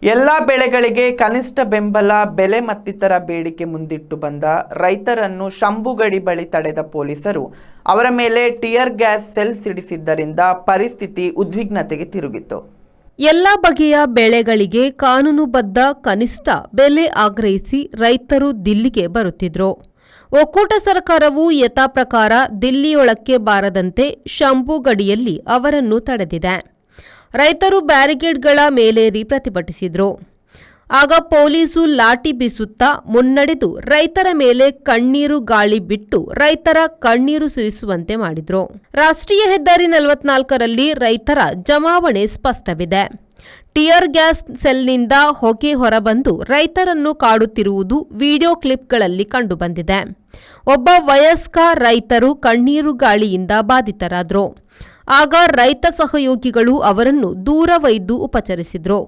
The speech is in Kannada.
ಎಲ್ಲ ಬೆಳೆಗಳಿಗೆ ಕನಿಷ್ಠ ಬೆಂಬಲ ಬೆಲೆ ಮತ್ತಿತರ ಬೇಡಿಕೆ ಮುಂದಿಟ್ಟು ಬಂದ ರೈತರನ್ನು ಶಂಭುಗಡಿ ಬಳಿ ತಡೆದ ಪೊಲೀಸರು ಅವರ ಮೇಲೆ ಟಿಯರ್ ಗ್ಯಾಸ್ ಸೆಲ್ ಸಿಡಿಸಿದ್ದರಿಂದ ಪರಿಸ್ಥಿತಿ ಉದ್ವಿಗ್ನತೆಗೆ ತಿರುಗಿತು. ಎಲ್ಲ ಬಗೆಯ ಬೆಳೆಗಳಿಗೆ ಕಾನೂನುಬದ್ಧ ಕನಿಷ್ಠ ಬೆಲೆ ಆಗ್ರಹಿಸಿ ರೈತರು ದಿಲ್ಲಿಗೆ ಬರುತ್ತಿದ್ರು. ಒಕ್ಕೂಟ ಸರ್ಕಾರವು ಯಥಾಪ್ರಕಾರ ದಿಲ್ಲಿಯೊಳಕ್ಕೆ ಬಾರದಂತೆ ಶಂಭುಗಡಿಯಲ್ಲಿ ಅವರನ್ನು ತಡೆದಿದೆ. ರೈತರು ಬ್ಯಾರಿಕೇಡ್ಗಳ ಮೇಲೇರಿ ಪ್ರತಿಭಟಿಸಿದ್ರು. ಆಗ ಪೊಲೀಸು ಲಾಠಿ ಬೀಸುತ್ತಾ ಮುನ್ನಡೆದು ರೈತರ ಮೇಲೆ ಕಣ್ಣೀರು ಗಾಳಿ ಬಿಟ್ಟು ರೈತರ ಕಣ್ಣೀರು ಸುರಿಸುವಂತೆ ಮಾಡಿದ್ರು. ರಾಷ್ಟ್ರೀಯ ಹೆದ್ದಾರಿ 44ರಲ್ಲಿ ರೈತರ ಜಮಾವಣೆ ಸ್ಪಷ್ಟವಿದೆ. ಟಿಯರ್ ಗ್ಯಾಸ್ ಸೆಲ್ನಿಂದ ಹೊಗೆ ಹೊರಬಂದು ರೈತರನ್ನು ಕಾಡುತ್ತಿರುವುದು ವಿಡಿಯೋ ಕ್ಲಿಪ್ಗಳಲ್ಲಿ ಕಂಡುಬಂದಿದೆ. ಒಬ್ಬ ವಯಸ್ಕ ರೈತರು ಕಣ್ಣೀರು ಗಾಳಿಯಿಂದ ಬಾಧಿತರಾದರು. ಆಗ ರೈತ ಸಹಯೋಗಿಗಳು ಅವರನ್ನು ದೂರ ಒಯ್ದು ಉಪಚರಿಸಿದ್ರು.